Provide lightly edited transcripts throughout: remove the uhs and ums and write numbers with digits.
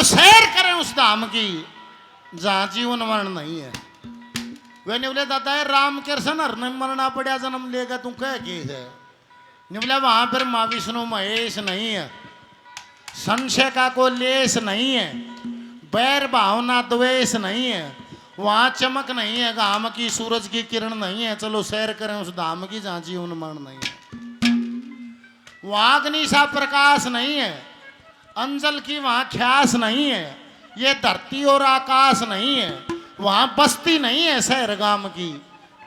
सैर करें उस धाम की जहां जीवन मरण नहीं है। वे ने बोले दादा है राम कृष्ण हर ने मरना पड़ा जन्म लेगा तू कह के है। ने बोला वहां पर माँ विष्णु महेश नहीं है, संशय का कोई लेस नहीं है, बैर भावना द्वेष नहीं है, वहां चमक नहीं है, घाम की सूरज की किरण नहीं है। चलो सैर करें उस धाम की जहां जीवन मरण नहीं है। वहां अग्नि सा प्रकाश नहीं है, अंजल की वहां ख्यास नहीं है, ये धरती और आकाश नहीं है, वहां बस्ती नहीं है सैर गाम की,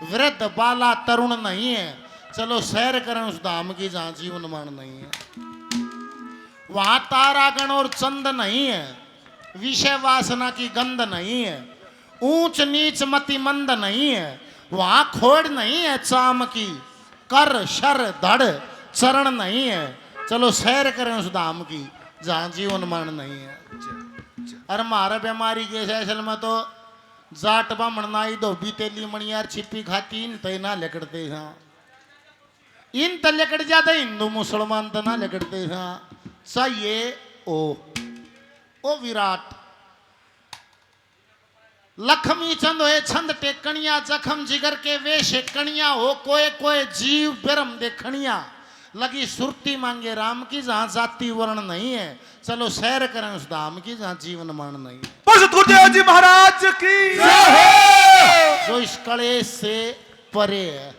वृद्ध बाला तरुण नहीं है। चलो सैर करें उस धाम की जहां जीवन मरण नहीं है। वहां तारागण और चंद नहीं है, विषय वासना की गंध नहीं है, ऊंच नीच मति मंद नहीं है, वहां खोड़ नहीं है चाम की, कर शर धड़ चरण नहीं है। चलो सैर करें उस धाम की जहां जीवन मरण नहीं है। अरे मारा बीमारी के असल में तो जाट बामण नाई धोबी तेली मणियार छिपी खाती इन तैना लकड़ते हैं, इन त लकड़ जाते हिंदू मुसलमान तो ना लकड़ते हैं। चाहिए ओ विराट लक्ष्मी चंद होए छंद टेकणिया, जखम जिगर के वे शेकणिया हो, कोई कोई जीव ब्रह्म देखणिया, लगी सुरती मांगे राम की जहां जाति वर्ण नहीं है। चलो सैर करें उस धाम की जहां जीवन मरण नहीं है। गुरुदेव जी महाराज की जो इस कलेश से परे है।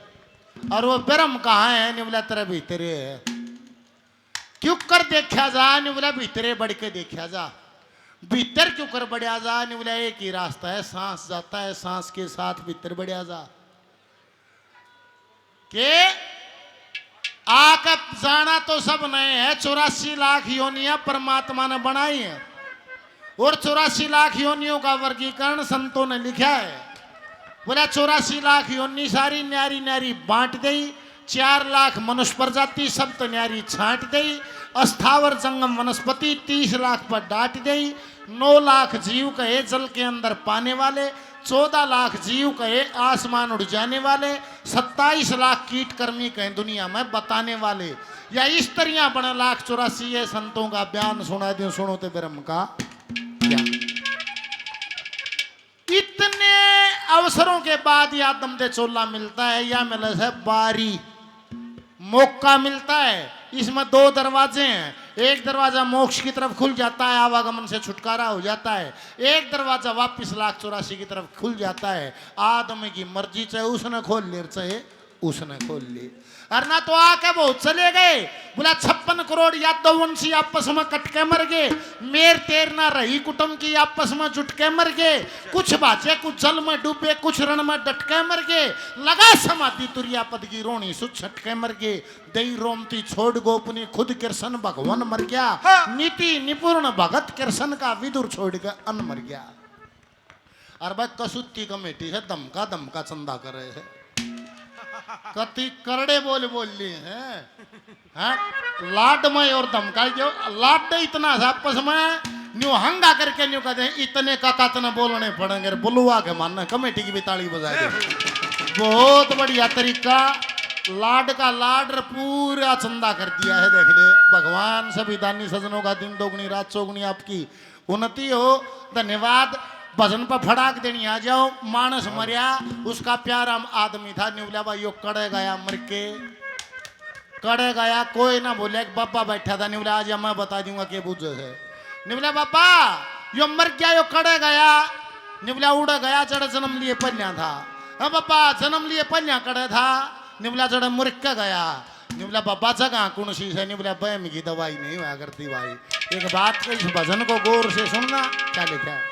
और वो ब्रह्म कहाँ है? निवला तेरे भीतरे है। क्यों कर देखा जा? निवला भीतरे बढ़ के देखा जा। भीतर क्यों कर बढ़िया जा? निवला एक ही रास्ता है, सांस जाता है, सांस के साथ भीतर बढ़िया जा के आकर जाना तो सब नए है। 84 लाख योनियां परमात्मा ने बनाई है और 84 लाख योनियों का वर्गीकरण संतों ने लिखा है। बोला 84 लाख योनि सारी न्यारी न्यारी बांट गई, 4 लाख मनुष्य प्रजाति सब तो न्यारी छांट गई, अस्थावर जंगम वनस्पति 30 लाख पर डांट गई, 9 लाख जीव कहे जल के अंदर पाने वाले, 14 लाख जीव कहे आसमान उड़ जाने वाले, 27 लाख कीट कर्मी कहे दुनिया में बताने वाले। या इस तरह बने 1,84,000 है संतों का बयान सुना दो, सुनो तो ब्रह्म का ज्ञान। इतने अवसरों के बाद या दम दे चोला मिलता है या मिले है बारी मौका मिलता है। इसमें 2 दरवाजे हैं, एक दरवाजा मोक्ष की तरफ खुल जाता है, आवागमन से छुटकारा हो जाता है, एक दरवाजा वापिस 1,84,000 की तरफ खुल जाता है। आदमी की मर्जी, चाहे उसने खोल ले चाहे उसने खोल ली। अरना तो आके बहुत चले गए। बोला 56 करोड़ यादववंशी आपस में कट के मर गए, मेर तेर ना रही कुटुंब की आपस में जुट के मर गए, कुछ बाचे कुछ जल में डूबे कुछ रण में डट के मर गए, लगा समाधि तुरिया पद की रोणी सुख छट के मर गए, दई रोमती छोड़ गोपनी खुद कृष्ण भगवान मर गया, नीति निपुण भगत कृष्ण का विदुर छोड़ के अन्न मर गया। और भाई कसूती कमेटी है दमका दमका चंदा कर रहे हैं, कति करड़े बोल लिए हैं। हाँ लाडमय और धमका जो लाड इतना आपस में न्यू हंगा करके न्यू कहते हैं इतने का कतने बोलने पड़ेंगे, बुलवा के मानना कमेटी की भी ताली बजा दे। बहुत बढ़िया तरीका, लाड का लाड पूरा चंदा कर दिया है। देख ले भगवान सभी दानी सजनों का दिन दोगुनी रात चौगुनी आपकी उन्नति हो। धन्यवाद। भजन पर फड़ाक देनी आ जाओ। मानस मरिया उसका प्यारा आदमी था, निवला भाई यो कड़े गया मर के कड़े गया, कोई ना बोले बाबा बैठा था। निवला आज मैं बता दूंगा के बुझ है। निवला बाबा यो मर गया यो कड़े गया, निवला उड़ गया जड़ जन्म लिए पन्या था। हाँ बाबा जन्म लिए पन्या कड़े था, निवला जड़ मुर्ख गया। निवला बाबा जगह कौन सी है? निवला बैम की दवाई नहीं हुआ करती भाई। एक बात इस भजन को गौर से सुनना, क्या लिखा है।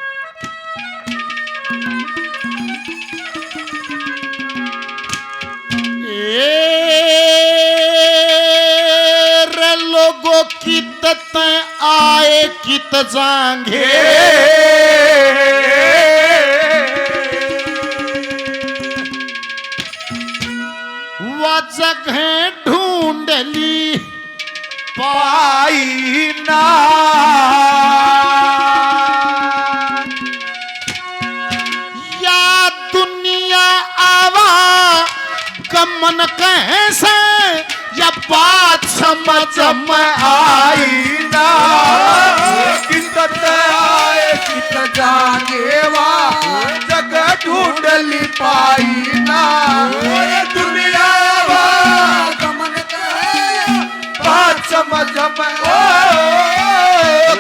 लोगों कित आए कित जाएंगे, वह जगह ढूंढ ली पाई ना, या दुनिया आवा गमन कैसे, या बात समझ में आई ना, कित ढूंढली पाई ना दुनिया गमन के बात समझ में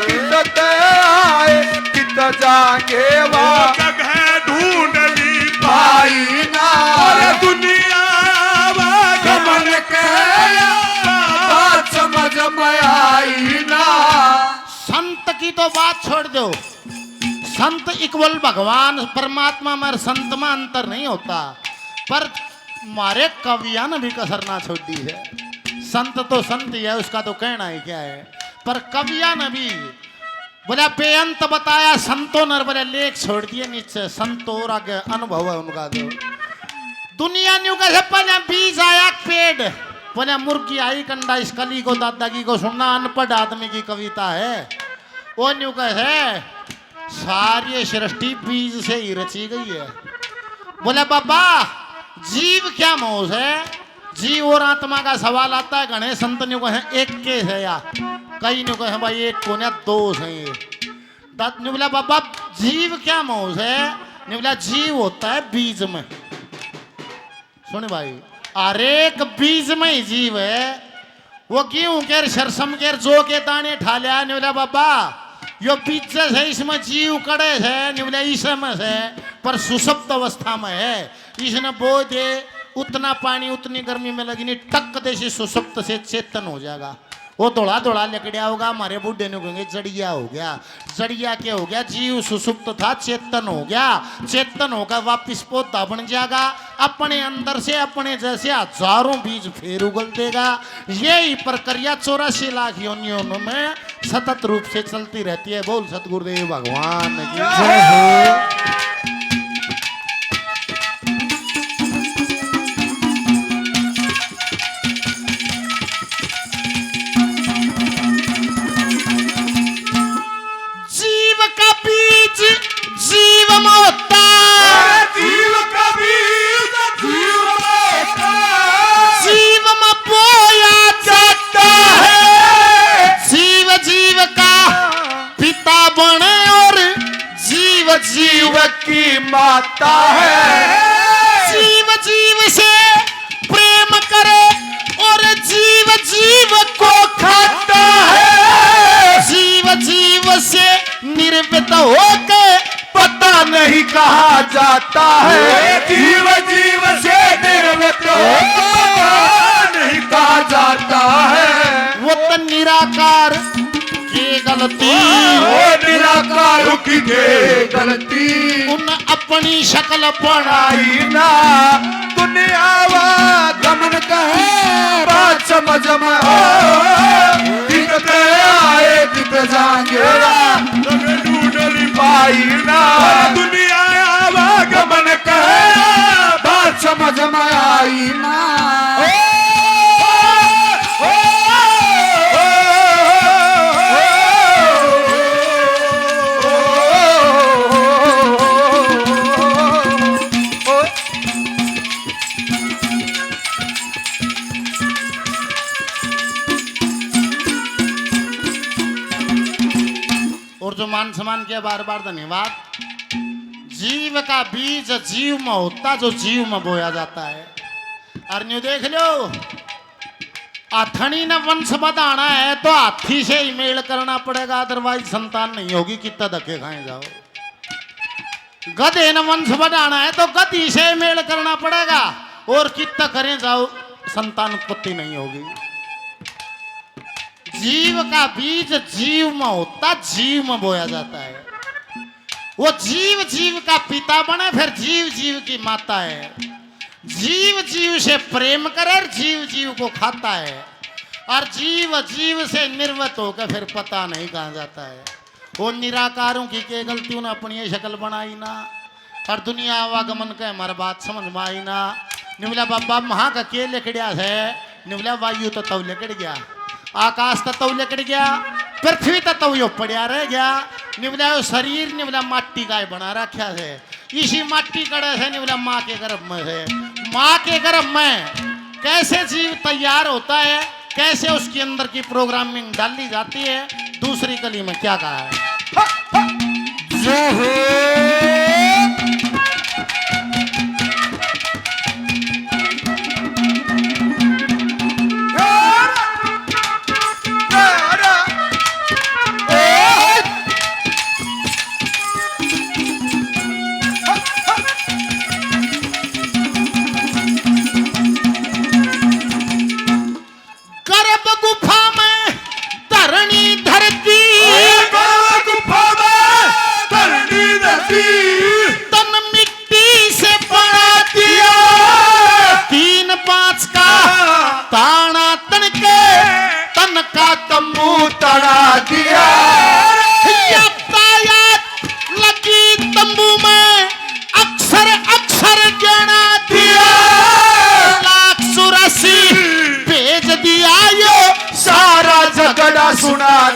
कित आए कित जागे वा जगह ढूंढली पाई ना दुनिया गमन के बात समझ में आई ना। संत की तो बात छोड़ दो, संत इक्वल भगवान परमात्मा में संत में अंतर नहीं होता, पर मारे कविया ने भी कसर ना छोड़ी है। संत तो संत ही है, उसका तो कहना ही क्या है, पर कविया ने भी बोला बेअंत बताया संतों ने बोले लेख छोड़ दिए नीचे। संतों और आगे अनुभव है उनका तो दुनिया न्यू कैसे पहले बीज आया पेड़ बोले मुर्गी आई कंडा, इस कली को दादागी को सुनना अनपढ़ आदमी की कविता है। वो न्यू कहे सारी सृष्टि बीज से ही रची गई है। बोले बाबा जीव क्या मोह है, जीव और आत्मा का सवाल आता है। गणेश संत न्यू कहे एक के है या कई न्यू कहे भाई एक को ना दो है ये दत्त न्यू बोला बाबा जीव क्या मोह है, न्यू बोला जीव होता है बीज में। सुने भाई अरे एक बीज में ही जीव है, वो गेहूं के सरसम के जो के दाने ठा लिया न्यू बोला बाबा यो बीज है, इसमें जीव कड़े है न्यू बोला इसमें है, पर सुसप्त अवस्था में है। इसने बो दे उतना पानी उतनी गर्मी में लगी नहीं टक देसी सुसप्त से चेतन हो जाएगा। वो दौड़ा दौड़ा लकड़िया होगा, हमारे बूढ़े ने कहेंगे जड़िया हो गया। जड़िया क्या हो गया, जीव सुसुप्त था चेतन हो गया, चेतन होगा वापिस पौधा बन जाएगा। अपने अंदर से अपने जैसे हजारों बीज फिर उगल देगा। यही प्रक्रिया 84 लाख योनियों में सतत रूप से चलती रहती है। बोल सतगुरुदेव भगवान की जय हो। जीव मोता जीव का बीज जीव मोता, जीव में बोया जाता है। जीव जीव का पिता बने और जीव जीव की माता है। जीव जीव से प्रेम करे और जीव जीव को खाता है। जीव जीव से निर्मित होकर पता नहीं कहा जाता है, जीव जीव से निर्मित नहीं कहा जाता है। वो तो निराकार की गलती, वो निराकार की गलती, उन अपनी शक्ल बनाई आई ना दुनिया गमन कहे बात समझ में दिखते आए दिख जाएंगे ढूंढली पाई ना दुनिया गमन कहे बात समझ में आई ना। और जो मान सम्मान किया बार बार धन्यवाद। जीव का बीज जीव में होता जो जीव में बोया जाता है। और न्यू देख लो अथनी ने वंश बढ़ाना है तो हाथी से ही मेल करना पड़ेगा, अदरवाइज संतान नहीं होगी। कितना धक्के खाए जाओ। गधे ने वंश बढ़ाना है तो गधी से मेल करना पड़ेगा, और कितना करें जाओ संतान उत्पत्ति नहीं होगी। जीव का बीज जीव में होता जीव में बोया जाता है। वो जीव जीव का पिता बने फिर जीव जीव की माता है। जीव जीव से प्रेम करे जीव जीव को खाता है, और जीव जीव से निर्वत होकर फिर पता नहीं कहाँ जाता है। वो निराकारों की के गलती उन्हें अपनी शक्ल बनाई ना, और दुनिया आवागमन के हमारा बात समझ में आई ना। निवला बाबा महा का के लेकड़िया है, निवला वायु तो तव लेकड़ गया, आकाश तो तव लेकड़ गया, पृथ्वी तो तव यो पड़िया रह गया। निवला शरीर निवला माटी का बना रखा है, इसी माटी कड़े से निवला माँ के गर्भ में है। माँ के गर्भ में कैसे जीव तैयार होता है, कैसे उसके अंदर की प्रोग्रामिंग डाली जाती है, दूसरी कली में क्या कहा है।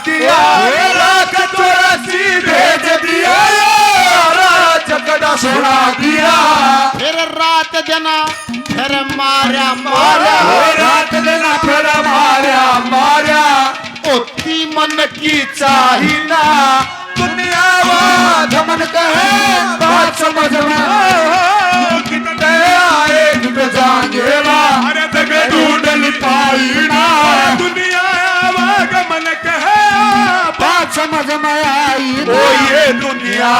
दिया लाख 84 भेज दिया जगड़ा सुना दिया फिर रात देना फिर मारा मारा रात देना फिर मारा मारा ओती मन की चाही ना दुनिया वा धमन कहे बात समझ में कितने आए कितने जाएगा अरे तके ढूंढ पाई ना दुनिया आवागमन कहे बात समझ में आई ओ ये दुनिया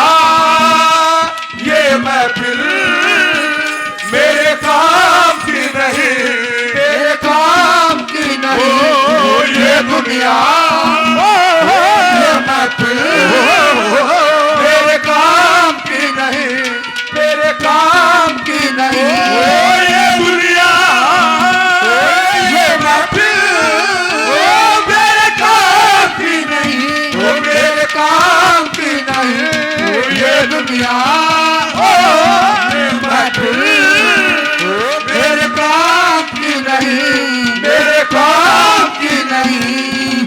ये महफिल मेरे काम की नहीं तेरे काम की नहीं ओ ये दुनिया ये महफिल मेरे काम की नहीं तेरे काम की नहीं ओ ये दुनिया ये महफिल मेरे काम की नहीं वो मेरे काम की नहीं ये दुनिया ये महफिल मेरे काम की नहीं मेरे काम की नहीं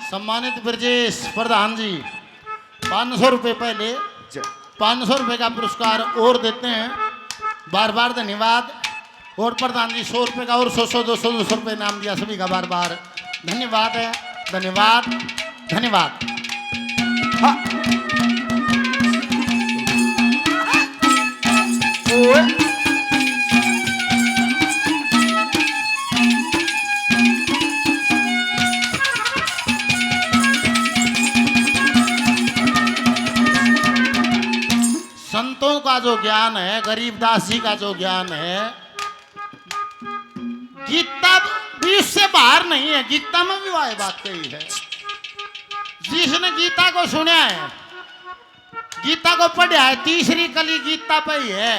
सम्मानित ब्रजेश प्रधान जी 500 रुपये पहले 500 रुपये का पुरस्कार और देते हैं बार बार धन्यवाद और प्रधान जी 100 रुपये का और 100 200 रुपये नाम दिया सभी का बार बार धन्यवाद है धन्यवाद धन्यवाद संतों का जो ज्ञान है गरीबदास जी का जो ज्ञान है गीता भी उससे बाहर नहीं है गीता में भी वह बात कही है जिसने गीता को सुना है गीता को पढ़ा है तीसरी कली गीता पे ही है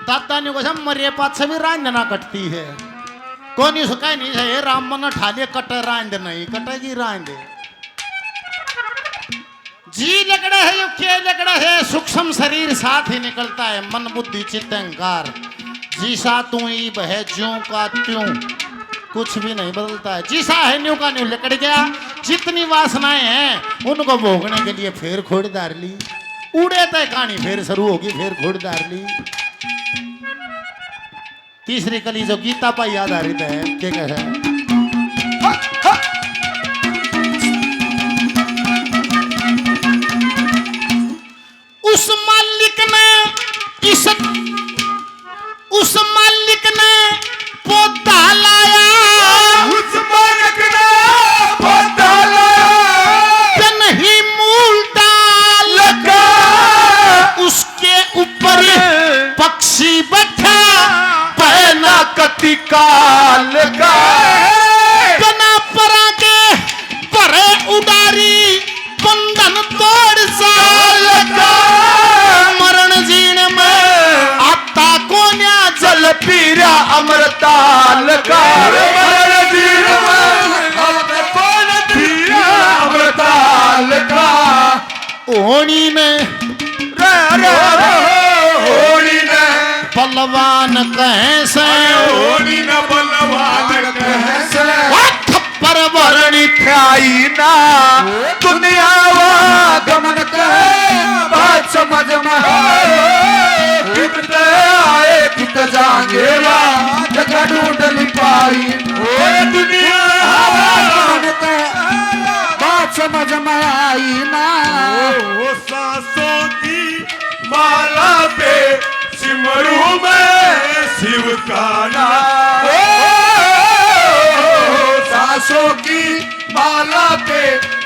दादा ने को मरिए पात से भी रांझना कटती है कौन कह नहीं है राम मन ठाले कट रांझ नहीं कटेगी रांझ जी लकड़ा है जो के लकड़ा है सूक्ष्म शरीर साथ ही निकलता है मन बुद्धि चित्त अहंकार जीसा तू ही बह ज्यों का त्यों कुछ भी नहीं बदलता है जीसा है न्यू का न्यू लकड़ गया जितनी वासनाएं हैं उनको भोगने के लिए फिर खोड़दार ली उड़े तय कहानी फिर शुरू होगी फिर खोड़दार ली तीसरी कली जो गीता पर आधारित है क्या है उस मालिक ने उस मालिक ने पौधा लाया उस मालिक ने पौधा लाया नहीं मूल डाल लगा उसके ऊपर पक्षी बैठा पहना कति काल का बना परा के परे उडारी बंधन तोड़ साल का मरण जीण में आता कोन्या जल पीरा अमृताल का मरण जीण में कौन पीरा अमृताल का ओणी ने होली ने बलवान कहे से होली न बलवान कैसे थप्पर वरणी खाई ना दुनिया वा गमन कहे बात समझ में कितने आए कित जाएगा जगह ढूंढ नहीं पाई ओ दुनिया गमन कहे बात समझ में आई ना ओ सांसों की माला पे सिमरू में शिव का नाम सांसों की माला पे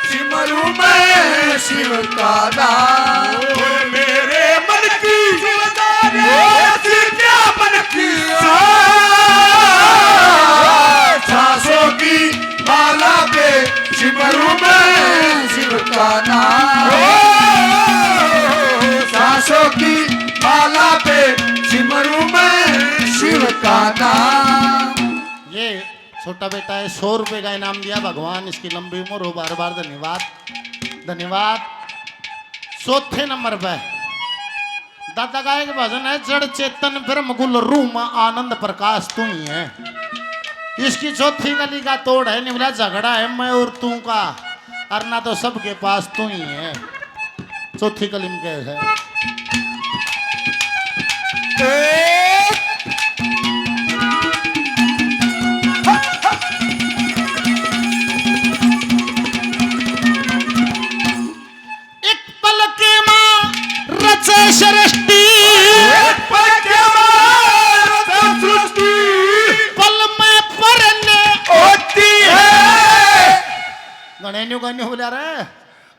सिमरू में शिव का नाम ओए मेरे मन की क्या मन की सांसों की माला पे सिमरू में शिव का नाम सांसों की माला पे सिमरू में शिव का नाम ये छोटा बेटा है 100 रुपए का इनाम दिया भगवान इसकी लंबी उम्र हो बार बार धन्यवाद धन्यवाद चौथे नंबर पे दादा का एक भजन है जड़ चेतन ब्रह्म गुल रूम आनंद प्रकाश तू ही है इसकी चौथी गली का तोड़ है निवला झगड़ा है मैं और तू का और ना तो सबके पास तू ही है। चौथी कलिम के है एक पल के माँ रचे सृष्टि, सृष्टि पल में परने होती है। गणे न्यू गण्य हो रहा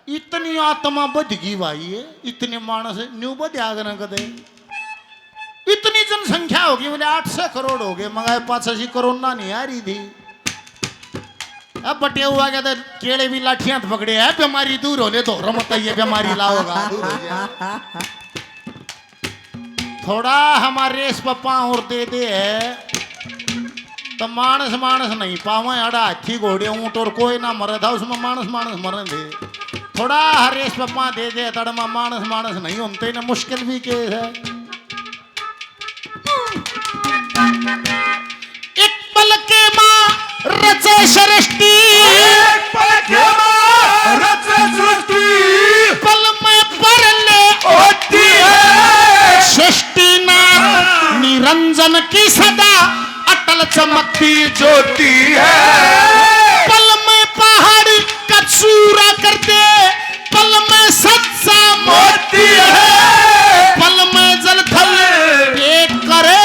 इतनी आत्मा बदगी भाई है, इतने मानस न्यू बद्यागन कदे इतनी जनसंख्या होगी बोले 800 करोड़ हो गए मगर 85 कोरोना नहीं आ रही थी। अब बटे हुआ क्या था केड़े भी लाठियां पकड़े है बीमारी दूर होने दो रमत ये बीमारी लाओगा दूर हो जाए। थोड़ा हमारे इस पप्पा और दे है तो मानस मानस नहीं पावा अड़ा हाथी घोड़े ऊँट और कोई ना मरे था उसमें मानस मानस मरे थे। थोड़ा हरेश पप्पा दे तड़मा मानस मानस नहीं होते ना मुश्किल भी केस है। एक पल के माँ रचे सृष्टि, सृष्टि पल में परले होती है। सृष्टि नाम निरंजन की सदा अटल चमकती ज्योति है। पल में पहाड़ का चूरा कर दे, पल में सच्चा मोती है। पल में जल थल एक करे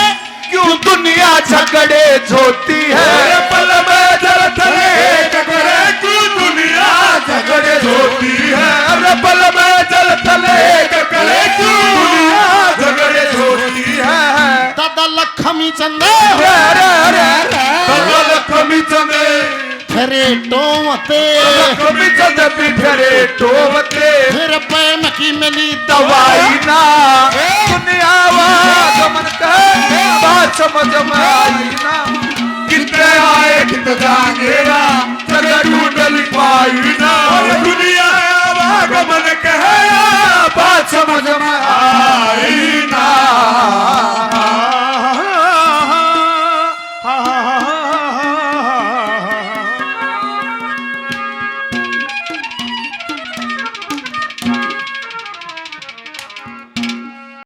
क्यों दुनिया झगड़े झोती है। पल में जल थले करे क्यों दुनिया झगड़े झोती है। अरे पल में जल थले करे क्यों दुनिया झगड़े झोती है। दादा लक्ष्मी चंदे लक्ष्मी चंदे फेरे टोमते लक्ष्मी चंद पिठरे टोमते। फिर पैम की मिली दवाई ना दुनिया गमन करे बात समझ में आई ना। कितने आए कितने जाएगा जगह ढूंढ पाई ना। दुनिया गमन कहे बात समझ में